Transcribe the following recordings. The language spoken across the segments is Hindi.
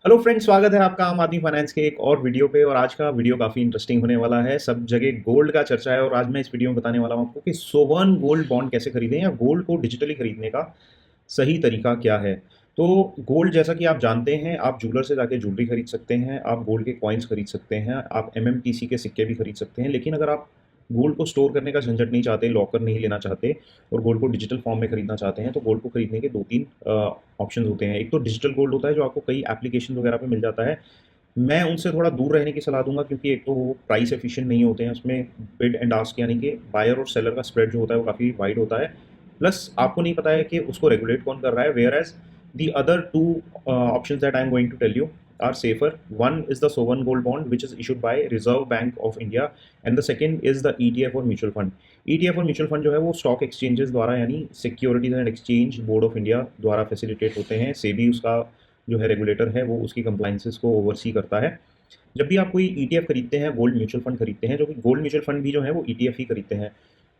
हेलो फ्रेंड्स, स्वागत है आपका आम आदमी फाइनेंस के एक और वीडियो पे। और आज का वीडियो काफ़ी इंटरेस्टिंग होने वाला है। सब जगह गोल्ड का चर्चा है और आज मैं इस वीडियो में बताने वाला हूँ आपको कि सोवरेन गोल्ड बॉन्ड कैसे खरीदें या गोल्ड को डिजिटली खरीदने का सही तरीका क्या है। तो गोल्ड, जैसा कि आप जानते हैं, आप ज्वेलर से जाके ज्वेलरी खरीद सकते हैं, आप गोल्ड के कॉइन्स खरीद सकते हैं, आप एमएमटीसी के सिक्के भी खरीद सकते हैं। लेकिन अगर आप गोल्ड को स्टोर करने का झंझट नहीं चाहते, लॉकर नहीं लेना चाहते और गोल्ड को डिजिटल फॉर्म में खरीदना चाहते हैं, तो गोल्ड को खरीदने के 2-3 ऑप्शन होते हैं। एक तो डिजिटल गोल्ड होता है जो आपको कई एप्लीकेशन वगैरह पे मिल जाता है। मैं उनसे थोड़ा दूर रहने की सलाह दूँगा, क्योंकि एक तो वो प्राइस एफिशिएंट नहीं होते हैं, उसमें बिड एंड आस्क यानी कि बायर और सेलर का स्प्रेड जो होता है वो काफ़ी वाइड होता है। प्लस आपको नहीं पता है कि उसको रेगुलेट कौन कर रहा है, whereas the other 2 options that I'm going to tell you are safer. One is the sovereign gold bond, which is issued by Reserve Bank of India, and the second is the ETF or mutual fund. ETF और म्यूचुअल फंड जो है वो स्टॉक एक्सचेंजेस द्वारा यानी securities and exchange board of India द्वारा फैसिलिटेट होते हैं। सेबी उसका जो है रेगुलेटर है, वो उसकी कंप्लाइंसेस को ओवरसी करता है। जब भी आप कोई ईटीएफ खरीदते हैं, गोल्ड म्यूचुअल फंड खरीदते हैं, जो कि गोल्ड म्यूचुअल फंड भी जो है वो ईटीएफ ही खरीदते हैं,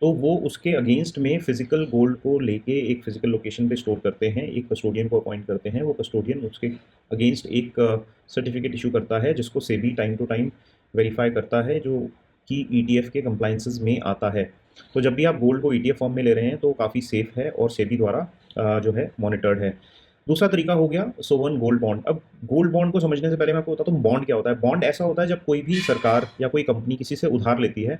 तो वो उसके अगेंस्ट में फिजिकल गोल्ड को लेके एक फिजिकल लोकेशन पे स्टोर करते हैं, एक कस्टोडियन को अपॉइंट करते हैं। वो कस्टोडियन उसके अगेंस्ट एक सर्टिफिकेट इशू करता है, जिसको SEBI time to time verify करता है, जो कि ईटीएफ के कंप्लाइंसेस में आता है। तो जब भी आप गोल्ड को ईटीएफ फॉर्म में ले रहे हैं तो काफ़ी सेफ है और सेबी द्वारा जो है मॉनिटर्ड है। दूसरा तरीका हो गया सोवन गोल्ड बॉन्ड। अब गोल्ड बॉन्ड को समझने से पहले मैं आपको बताता हूँ बॉन्ड क्या होता है। बॉन्ड ऐसा होता है जब कोई भी सरकार या कोई कंपनी किसी से उधार लेती है,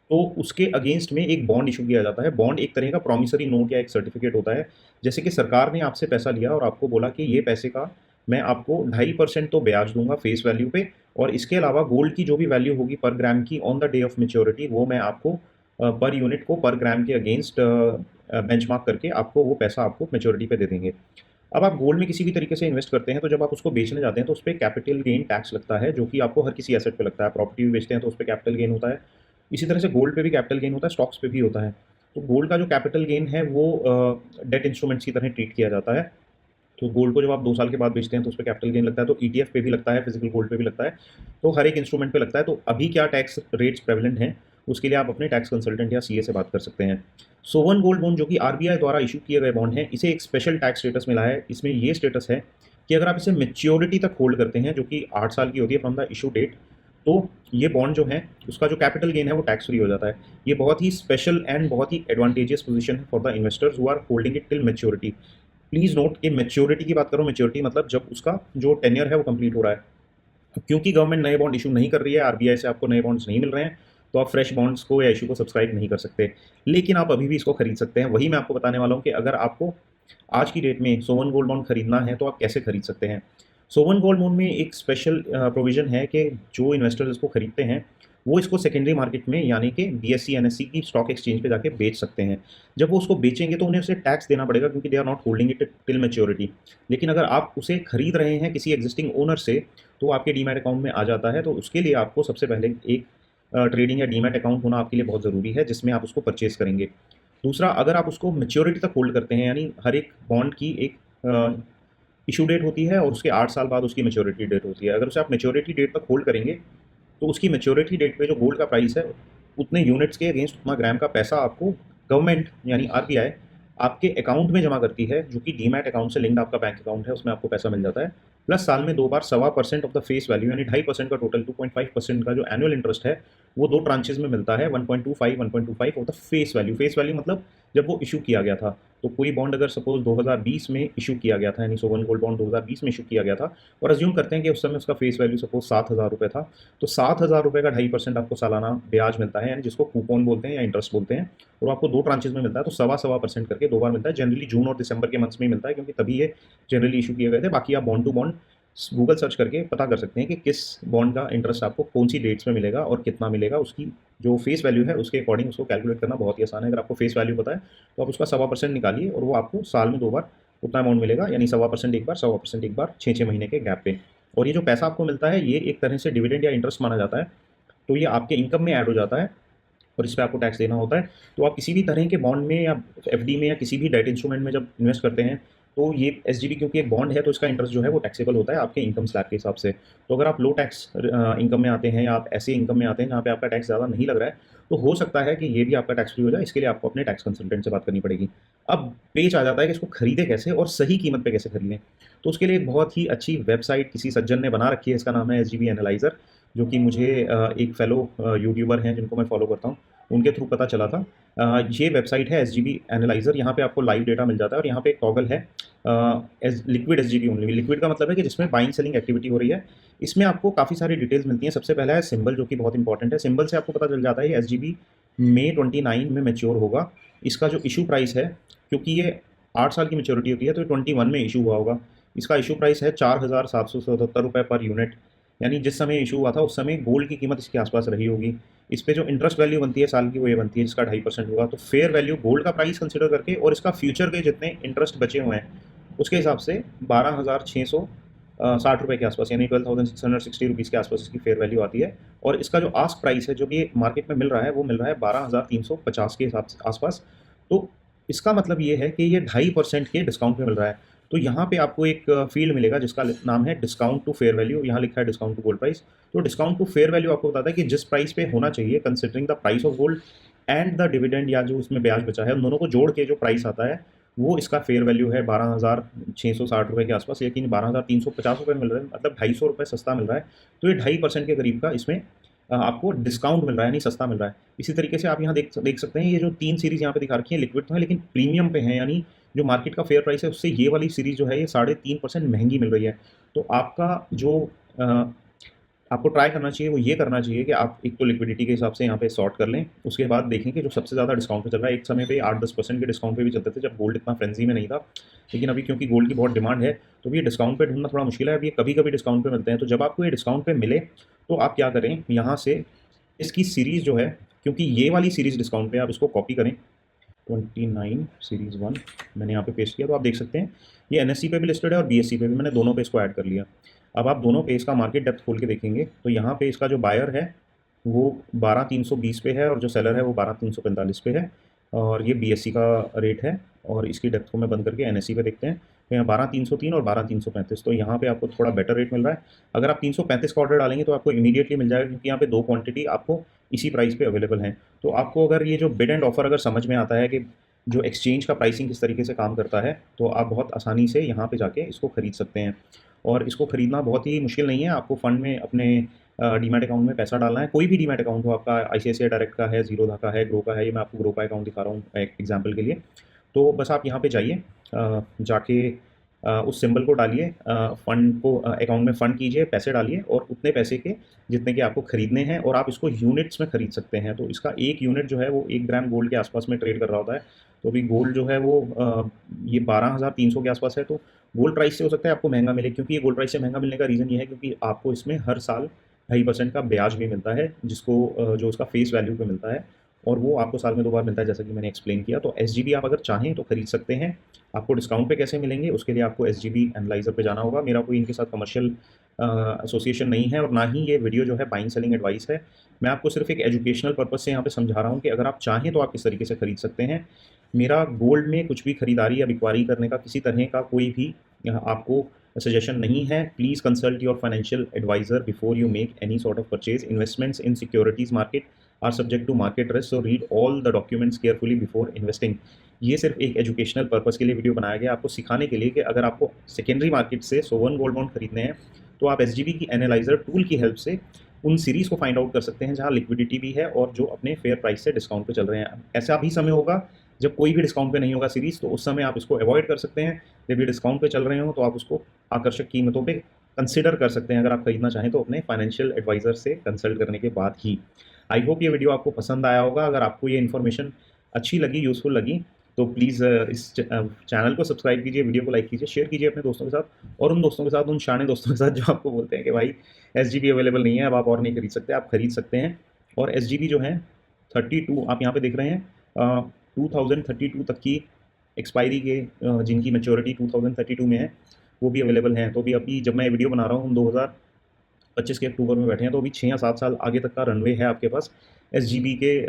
तो उसके अगेंस्ट में एक बॉन्ड इशू किया जाता है। बॉन्ड एक तरह का प्रॉमिसरी नोट या एक सर्टिफिकेट होता है। जैसे कि सरकार ने आपसे पैसा लिया और आपको बोला कि ये पैसे का मैं आपको 2.5% तो ब्याज दूंगा फेस वैल्यू पे, और इसके अलावा गोल्ड की जो भी वैल्यू होगी पर ग्राम की on the day of maturity, वो मैं आपको पर यूनिट को पर ग्राम के अगेंस्ट बेंचमार्क करके आपको वो पैसा आपको मेच्योरिटी पे दे देंगे। अब आप गोल्ड में किसी भी तरीके से इन्वेस्ट करते हैं, तो जब आप उसको बेचने जाते हैं तो उस पे कैपिटल गेन टैक्स लगता है, जो कि आपको हर किसी एसेट पे लगता है। प्रॉपर्टी भी बेचते हैं तो उस पे कैपिटल गेन होता है। इसी तरह से गोल्ड पे भी कैपिटल गेन होता है, स्टॉक्स पे भी होता है। तो गोल्ड का जो कैपिटल गेन है वो डेट इंस्ट्रूमेंट्स की तरह ट्रीट किया जाता है। तो गोल्ड को जब आप 2 साल के बाद बेचते हैं तो उस पे कैपिटल गेन लगता है, तो ईटीएफ पे भी लगता है, फिजिकल गोल्ड पे भी लगता है। तो हर एक इंस्ट्रूमेंट पे लगता है। तो अभी क्या टैक्स रेट्स प्रेवलेंट हैं, उसके लिए आप अपने टैक्स कंसल्टेंट या सीए से बात कर सकते हैं। सोवन गोल्ड बॉन्ड, जो कि आरबीआई द्वारा इशू किए गए बॉन्ड हैं, इसे एक स्पेशल टैक्स स्टेटस मिला है। इसमें ये स्टेटस है कि अगर आप इसे मैच्योरिटी तक होल्ड करते हैं, जो कि 8 साल की होती है फ्रॉम द इशू डेट, तो ये बॉन्ड जो है उसका जो कैपिटल गेन है वो टैक्स फ्री हो जाता है। ये बहुत ही स्पेशल एंड बहुत ही एडवांटेजियस पोजीशन है for the investors who are holding it till maturity. Please note कि मैच्योरिटी की बात करो, मैच्योरिटी मतलब जब उसका जो टेन्योर है वो कंप्लीट हो रहा है। क्योंकि गवर्नमेंट नए बॉन्ड इशू नहीं कर रही है, आरबीआई से आपको नए बॉन्ड्स नहीं मिल रहे हैं, तो आप फ्रेश बॉन्ड्स को या इशू को सब्सक्राइब नहीं कर सकते। लेकिन आप अभी भी इसको खरीद सकते हैं। वही मैं आपको बताने वाला हूँ कि अगर आपको आज की डेट में सोवन गोल्ड बॉन्ड खरीदना है तो आप कैसे खरीद सकते हैं। सोवन गोल्ड बॉन्ड में एक स्पेशल प्रोविजन है कि जो इन्वेस्टर्स इसको खरीदते हैं, वो इसको सेकेंडरी मार्केट में यानी कि बीएससी एनएससी की स्टॉक एक्सचेंज पे जाके बेच सकते हैं। जब वो उसको बेचेंगे तो उन्हें उसे टैक्स देना पड़ेगा, क्योंकि they are not holding it till maturity. लेकिन अगर आप उसे खरीद रहे हैं किसी एग्जिस्टिंग ओनर से, तो आपके डीमैट अकाउंट में आ जाता है। तो उसके लिए आपको सबसे पहले एक ट्रेडिंग या डीमैट अकाउंट होना आपके लिए बहुत ज़रूरी है, जिसमें आप उसको परचेज़ करेंगे। दूसरा, अगर आप उसको मैच्योरिटी तक होल्ड करते हैं, यानी हर एक बॉन्ड की एक इशू डेट होती है और उसके 8 साल बाद उसकी मैच्योरिटी डेट होती है। अगर उसे आप मैच्योरिटी डेट तक होल्ड करेंगे, तो उसकी मैच्योरिटी डेट पे जो गोल्ड का प्राइस है, उतने यूनिट्स के अगेंस्ट उतना ग्राम का पैसा आपको गवर्नमेंट यानी आरबीआई आपके अकाउंट में जमा करती है, जो कि डीमैट अकाउंट से लिंक्ड आपका बैंक अकाउंट है, उसमें आपको पैसा मिल जाता है। प्लस साल में 2 बार 1.25% ऑफ द फेस वैल्यू यानी 2.5% का टोटल 2.5% का जो एनुअल इंटरेस्ट है, वो 2 ट्रांचेज़ में मिलता है। 1.25 of the face value. Face value मतलब जब वो इश्यू किया गया था। तो कोई बॉन्ड अगर सपोज़ 2020 में इश्यू किया गया था, यानी सोवन गोल्ड बॉन्ड 2020 में इश्यू किया गया था, और अज़्यूम करते हैं कि उस समय उसका फेस वैल्यू सपोज़ ₹7,000 था, तो ₹7,000 का 2.5% आपको सालाना ब्याज मिलता है, यानी जिसको कूपन बोलते हैं या इंटरेस्ट बोलते हैं, और आपको 2 ट्रांचेज़ में मिलता है, तो सवा-सवा % करके 2 बार मिलता है। जनरली जून और दिसंबर के मंथ्स में ही मिलता है, क्योंकि तभी ये जनरली इश्यू किए गए थे। बाकी आप bond to bond Google search करके पता कर सकते हैं कि किस बॉन्ड का इंटरेस्ट आपको कौन-सी डेट्स में मिलेगा और कितना मिलेगा। उसकी जो फेस वैल्यू है उसके अकॉर्डिंग उसको कैलकुलेट करना बहुत ही आसान है। अगर आपको फेस वैल्यू पता है, तो आप उसका 1.25% निकालिए और वो आपको साल में 2 बार उतना अमाउंट मिलेगा, यानी 1.25% एक बार, 1.25% एक बार, 6-6 महीने के गैप पे। और ये जो पैसा आपको मिलता है, ये एक तरह से डिविडेंड या इंटरेस्ट माना जाता है, तो ये आपके इनकम में ऐड हो जाता है और इस पे आपको टैक्स देना होता है। तो आप किसी भी तरह के बॉन्ड में या एफडी में या किसी भी डेट इंस्ट्रूमेंट में जब इन्वेस्ट करते हैं, तो ये एसजीबी क्योंकि एक बॉन्ड है, तो इसका इंटरेस्ट जो है वो टैक्सेबल होता है आपके इनकम स्लैब के हिसाब से। तो अगर आप लो टैक्स इनकम में आते हैं या आप ऐसे इनकम में आते हैं जहाँ पे आपका टैक्स ज़्यादा नहीं लग रहा है, तो हो सकता है कि ये भी आपका टैक्स फ्री हो जाए। इसके लिए आपको अपने टैक्स कंसल्टेंट से बात करनी पड़ेगी। अब पेच आ जाता है कि इसको खरीदें कैसे और सही कीमत पे कैसे खरीदें। तो उसके लिए एक बहुत ही अच्छी वेबसाइट किसी सज्जन ने बना रखी है, इसका नाम है एसजीबी एनालाइज़र, जो कि मुझे एक फेलो यूट्यूबर हैं जिनको मैं फॉलो करता हूँ, उनके थ्रू पता चला था। ये वेबसाइट है एसजीबी एनालाइज़र, यहाँ पे आपको लाइव डेटा मिल जाता है और यहाँ पे एक टॉगल है S liquid SGB only. Liquid का मतलब है कि जिसमें बाइंग सेलिंग एक्टिविटी हो रही है। इसमें आपको काफ़ी सारी डिटेल्स मिलती हैं। सबसे पहला है सिंबल, जो कि बहुत इंपॉर्टेंट है। सिंबल से आपको पता चल जाता है ये एसजीबी मई 29 में मैच्योर होगा। इसका जो इशू प्राइस है, क्योंकि ये 8 साल की मैच्योरिटी होती है, तो ये 21 में इशू हुआ होगा। इसका इशू प्राइस है ₹4,777 पर यूनिट, यानी जिस समय इशू हुआ था उस समय गोल्ड की कीमत इसके आसपास रही होगी। इस पे जो इंटरेस्ट वैल्यू बनती है साल की, वो ये बनती है जिसका 2.5% होगा। तो फेयर वैल्यू गोल्ड का प्राइस कंसिडर करके और इसका फ्यूचर के जितने इंटरेस्ट बचे हुए हैं उसके हिसाब से 12,660 के आसपास, यानी 12,660 रुपीज़ के आसपास इसकी फेयर वैल्यू आती है। और इसका जो आस्क प्राइस है, जो कि मार्केट में मिल रहा है, वो मिल रहा है 12,350 के हिसाब से आसपास। तो इसका मतलब ये है कि ये 2.5% के डिस्काउंट पे मिल रहा है। तो यहाँ पे आपको एक फ़ील्ड मिलेगा जिसका नाम है डिस्काउंट टू फेयर वैल्यू, यहाँ लिखा है डिस्काउंट टू गोल्ड प्राइस। तो डिस्काउंट टू फेयर वैल्यू आपको बताता है कि जिस प्राइस पे होना चाहिए considering the price of gold and the dividend, या जो उसमें ब्याज बचा है, उन दोनों को जोड़ के जो प्राइस आता है, वो इसका फेयर वैल्यू है 12,660 के आसपास, लेकिन 12,350 रुपये मिल रहे हैं, मतलब ₹250 सस्ता मिल रहा है। तो ये 2.5% के करीब का इसमें आपको डिस्काउंट मिल रहा है, यानी सस्ता मिल रहा है। इसी तरीके से आप यहाँ देख सकते हैं, ये जो 3 सीरीज़ यहाँ पे दिखा रखी है, लिक्विड तो है लेकिन प्रीमियम पे है, यानी जो मार्केट का फेयर प्राइस है उससे ये वाली सीरीज़ जो है ये 3.5% महंगी मिल रही है। तो आपका जो अ, आपको ट्राई करना चाहिए वो ये करना चाहिए कि आप एक तो लिक्विडिटी के हिसाब से यहाँ पे सॉर्ट कर लें, उसके बाद देखें कि जो सबसे ज़्यादा डिस्काउंट पे चल रहा है। एक समय पे 8-10% के डिस्काउंट पे भी चलते थे जब गोल्ड इतना फ्रेंजी में नहीं था, लेकिन अभी क्योंकि गोल्ड की बहुत डिमांड है, तो भी ये डिस्काउंट पे ढूंढना थोड़ा मुश्किल है। अभी ये कभी-कभी डिस्काउंट पे मिलते हैं, तो जब आपको ये डिस्काउंट पे मिले तो आप क्या करें, यहाँ से इसकी सीरीज़ जो है, क्योंकि ये वाली सीरीज़ डिस्काउंट पे, आप इसको कॉपी करें। 29 सीरीज़ 1 मैंने यहाँ पे पेस्ट किया, तो आप देख सकते हैं ये एनएससी पे भी लिस्टेड है और बीएससी पे भी, मैंने दोनों पे इसको ऐड कर लिया। अब आप दोनों पे इसका मार्केट डेप्थ खोल के देखेंगे तो यहाँ पे इसका जो बायर है वो 12,320 पे है और जो सेलर है वो 12,345 पे है, और ये बीएससी का रेट है। और इसकी डेप्थ को मैं बंद करके एनएससी पे देखते हैं, तो यहाँ 12,303 और 12,335, तो यहाँ पे आपको थोड़ा बेटर रेट मिल रहा है। अगर आप 335 का ऑर्डर डालेंगे तो आपको इमीडिएटली मिल जाएगा, क्योंकि यहाँ पे 2 क्वांटिटी आपको इसी प्राइस पे अवेलेबल हैं। तो आपको अगर ये जो बिड एंड ऑफर अगर समझ में आता है कि जो एक्सचेंज का प्राइसिंग किस तरीके से काम करता है, तो आप बहुत आसानी से यहाँ पे जाके इसको खरीद सकते हैं। और इसको खरीदना बहुत ही मुश्किल नहीं है। आपको फ़ंड में अपने डीमैट अकाउंट में पैसा डालना है, कोई भी डीमैट अकाउंट हो, आपका आईसीआईसीआई डायरेक्ट का है, ज़ीरोधा का है, ग्रो का है। ये मैं आपको ग्रो का अकाउंट दिखा रहा हूँ एक एग्जांपल के लिए। तो बस आप यहाँ पे जाइए, जाके उस सिंबल को डालिए, फ़ंड को अकाउंट में फ़ंड कीजिए, पैसे डालिए और उतने पैसे के जितने के आपको खरीदने हैं, और आप इसको यूनिट्स में खरीद सकते हैं। तो इसका 1 यूनिट जो है वो 1 ग्राम गोल्ड के आसपास में ट्रेड कर रहा होता है। तो अभी गोल्ड जो है वो ये 12,300 के आसपास है। तो गोल्ड प्राइस से हो सकता है आपको महंगा मिले, क्योंकि ये गोल्ड प्राइस से महंगा मिलने का रीज़न ये है क्योंकि आपको इसमें हर साल 2.5% का ब्याज भी मिलता है, जिसको जो उसका फेस वैल्यू पे मिलता है, और वो आपको साल में 2 बार मिलता है, जैसा कि मैंने एक्सप्लेन किया। तो एसजीबी आप अगर चाहें तो खरीद सकते हैं। आपको डिस्काउंट पे कैसे मिलेंगे, उसके लिए आपको एसजीबी एनालाइज़र पे जाना होगा। मेरा कोई इनके साथ कमर्शियल एसोसिएशन नहीं है, और ना ही ये वीडियो जो है बाइंग सेलिंग एडवाइस है। मैं आपको सिर्फ एक एजुकेशनल पर्पज़ से यहाँ पे समझा रहा हूँ कि अगर आप चाहें तो आप किस तरीके से खरीद सकते हैं। मेरा गोल्ड में कुछ भी खरीदारी या बिकवारी करने का किसी तरह का कोई भी आपको सजेशन नहीं है। Please consult your financial advisor before you make any sort of purchase. Investments in securities market are subject to market risk, so read all the documents carefully before investing. ये सिर्फ एक एजुकेशनल पर्पज़ के लिए वीडियो बनाया गया, आपको सिखाने के लिए कि अगर आपको सेकेंडरी मार्केट से सोवरेन गोल्ड बॉन्ड खरीदने हैं तो आप एसजीबी की एनालाइज़र टूल की हेल्प से उन सीरीज़ को फाइंड आउट कर सकते हैं जहाँ लिक्विडिटी भी है और जो अपने फेयर प्राइस से डिस्काउंट पे चल रहे हैं। ऐसा भी समय होगा जब कोई भी डिस्काउंट पे नहीं होगा सीरीज़, तो उस समय आप इसको अवॉइड कर सकते हैं। जब ये डिस्काउंट पे चल रहे हो तो आप उसको आकर्षक कीमतों पे कंसिडर कर सकते हैं। अगर आप खरीदना चाहें तो अपने फाइनेंशियल एडवाइज़र से कंसल्ट करने के बाद ही। आई होप ये वीडियो आपको पसंद आया होगा। अगर आपको ये इन्फॉर्मेशन अच्छी लगी, यूज़फुल लगी, तो प्लीज़ इस चैनल को सब्सक्राइब कीजिए, वीडियो को लाइक कीजिए, शेयर कीजिए अपने दोस्तों के साथ, और उन दोस्तों के साथ, उन शाने दोस्तों के साथ जो आपको बोलते हैं कि भाई एसजीबी अवेलेबल नहीं है, अब आप और नहीं खरीद सकते। आप खरीद सकते हैं। और एसजीबी जो है 32 आप यहाँ पे देख रहे हैं, 2032 तक की एक्सपायरी के जिनकी मैच्योरिटी 2032 में है, वो भी अवेलेबल हैं। तो अभी जब मैं वीडियो बना रहा हूँ, हम 2025 के अक्टूबर में बैठे हैं, तो अभी 6 या 7 साल आगे तक का रनवे है आपके पास एसजीबी के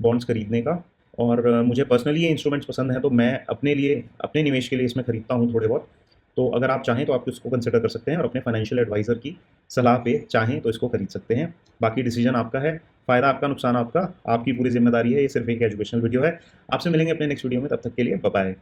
बॉन्ड्स खरीदने का। और मुझे पर्सनली ये इंस्ट्रूमेंट्स पसंद हैं, तो मैं अपने लिए, अपने निवेश के लिए इसमें खरीदता हूँ थोड़े बहुत। तो अगर आप चाहें तो आप इसको कंसिडर कर सकते हैं और अपने फाइनेंशियल एडवाइज़र की सलाह पे चाहें तो इसको खरीद सकते हैं। बाकी डिसीजन आपका है, फ़ायदा आपका, नुकसान आपका, आपकी पूरी ज़िम्मेदारी है, ये सिर्फ़ एक एजुकेशनल वीडियो है। आपसे मिलेंगे अपने नेक्स्ट वीडियो में, तब तक के लिए बाय बाय।